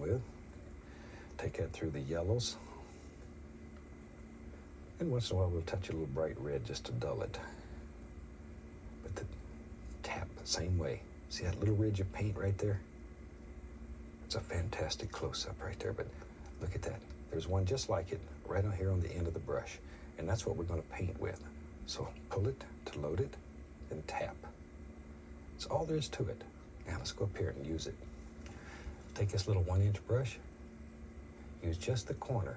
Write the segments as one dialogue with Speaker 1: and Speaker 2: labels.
Speaker 1: with. Take that through the yellows. And once in a while we'll touch a little bright red just to dull it. But the tap, same way. See that little ridge of paint right there? It's a fantastic close-up right there, but look at that. There's one just like it right on here on the end of the brush, and that's what we're going to paint with. So pull it to load it, and tap. That's all there is to it. Now let's go up here and use it. Take this little 1-inch brush, use just the corner,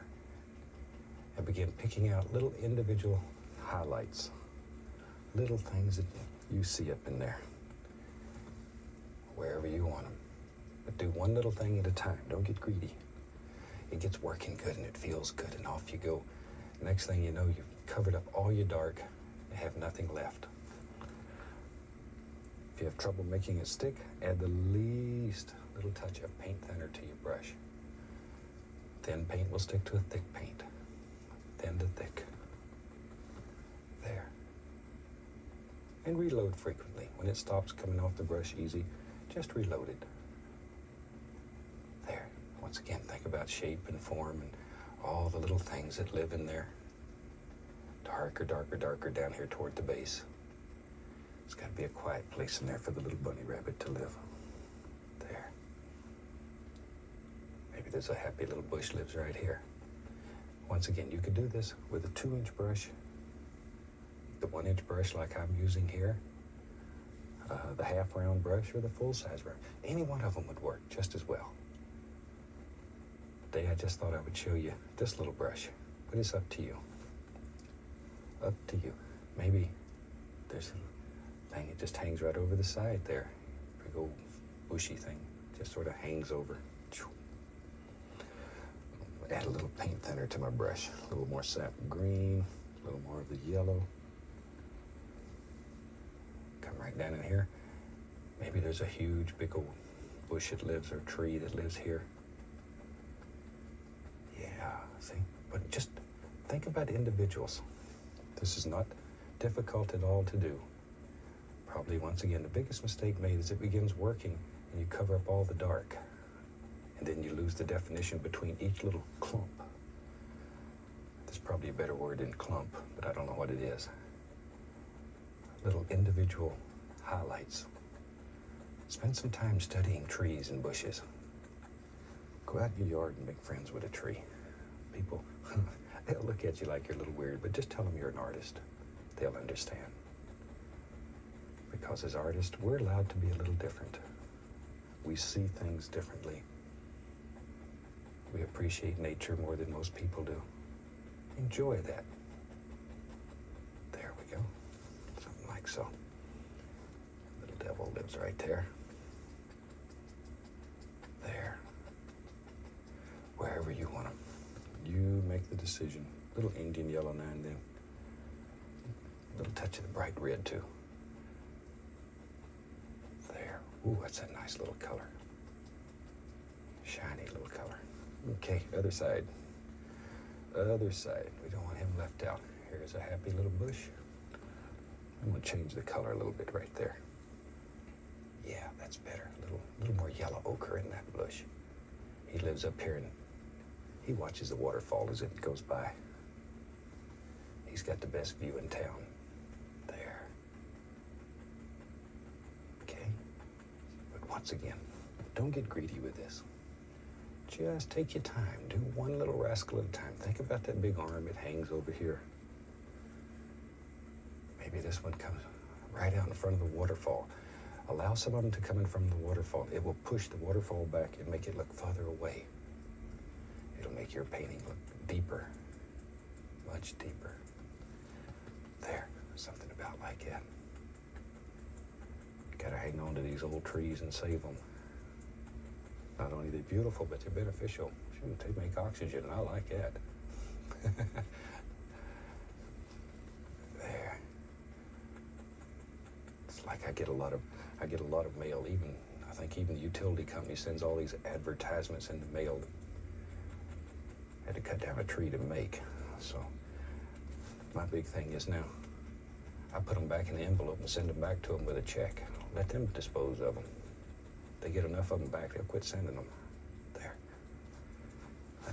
Speaker 1: and begin picking out little individual highlights, little things that you see up in there, wherever you want them. But do one little thing at a time. Don't get greedy. It gets working good and it feels good, and off you go. Next thing you know, you've covered up all your dark and have nothing left. If you have trouble making it stick, add the least little touch of paint thinner to your brush. Thin paint will stick to a thick paint. Thin to thick. There. And reload frequently. When it stops coming off the brush easy, just reload it. There. Once again, think about shape and form and all the little things that live in there. Darker, darker, darker down here toward the base. It's got to be a quiet place in there for the little bunny rabbit to live. There. Maybe there's a happy little bush lives right here. Once again, you could do this with a 2-inch brush, the 1-inch brush like I'm using here, the half-round brush, or the full-size brush. Any one of them would work just as well. Today I just thought I would show you this little brush, but it's up to you. Up to you. Maybe there's a thing, it just hangs right over the side there. Big old bushy thing, just sort of hangs over. Add a little paint thinner to my brush. A little more sap green, a little more of the yellow. Come right down in here. Maybe there's a huge, big old bush that lives, or tree that lives here. Yeah, see? But just think about individuals. This is not difficult at all to do. Probably, once again, the biggest mistake made is it begins working and you cover up all the dark. And then you lose the definition between each little clump. There's probably a better word than clump, but I don't know what it is. Little individual highlights. Spend some time studying trees and bushes. Go out in your yard and make friends with a tree. People, they'll look at you like you're a little weird, but just tell them you're an artist. They'll understand. Because as artists, we're allowed to be a little different. We see things differently. We appreciate nature more than most people do. Enjoy that. There we go. Something like so. Little devil lives right there. There. Wherever you want him. You make the decision. Little Indian yellow now and then. A little touch of the bright red too. There. Ooh, that's a nice little color. Shiny little color. Okay, other side. Other side. We don't want him left out. Here's a happy little bush. I'm going to change the color a little bit right there. Yeah, that's better. A little more yellow ochre in that bush. He lives up here and he watches the waterfall as it goes by. He's got the best view in town. There. Okay. But once again, don't get greedy with this. Just take your time. Do one little rascal at a time. Think about that big arm. It hangs over here. Maybe this one comes right out in front of the waterfall. Allow some of them to come in from the waterfall. It will push the waterfall back and make it look farther away. It'll make your painting look deeper. Much deeper. There. Something about like that. Gotta hang on to these old trees and save them. Not only are they beautiful, but they're beneficial. Shoot, they make oxygen, and I like that. There. It's like I get a lot of mail. I think even the utility company sends all these advertisements in the mail. I had to cut down a tree to make. So my big thing is now, I put them back in the envelope and send them back to them with a check. Let them dispose of them. They get enough of them back, they'll quit sending them. There.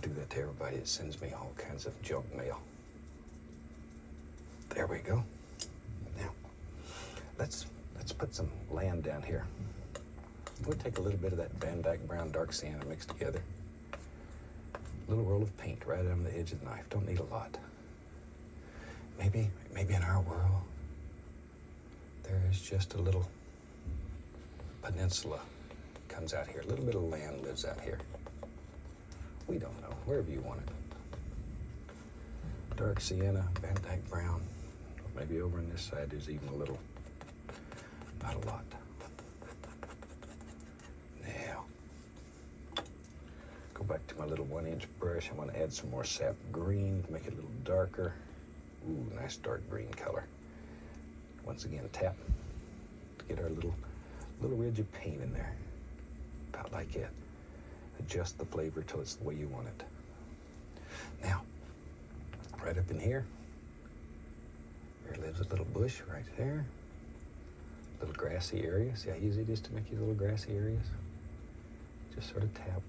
Speaker 1: do that to everybody that sends me all kinds of junk mail. There we go. Now, let's put some land down here. We'll take a little bit of that Van Dyke Brown Dark Sienna mixed together. A little roll of paint right on the edge of the knife. Don't need a lot. Maybe in our world, there is just a little peninsula comes out here. A little bit of land lives out here. We don't know, wherever you want it. Dark Sienna, Van Dyke Brown. Maybe over on this side there's even a little, not a lot. Now, go back to my little 1-inch brush. I want to add some more sap green to make it a little darker. Ooh, nice dark green color. Once again, tap to get our little ridge of paint in there. About like that. Adjust the flavor till it's the way you want it. Now, right up in here, there lives a little bush right there. Little grassy area. See how easy it is to make these little grassy areas? Just sort of tap.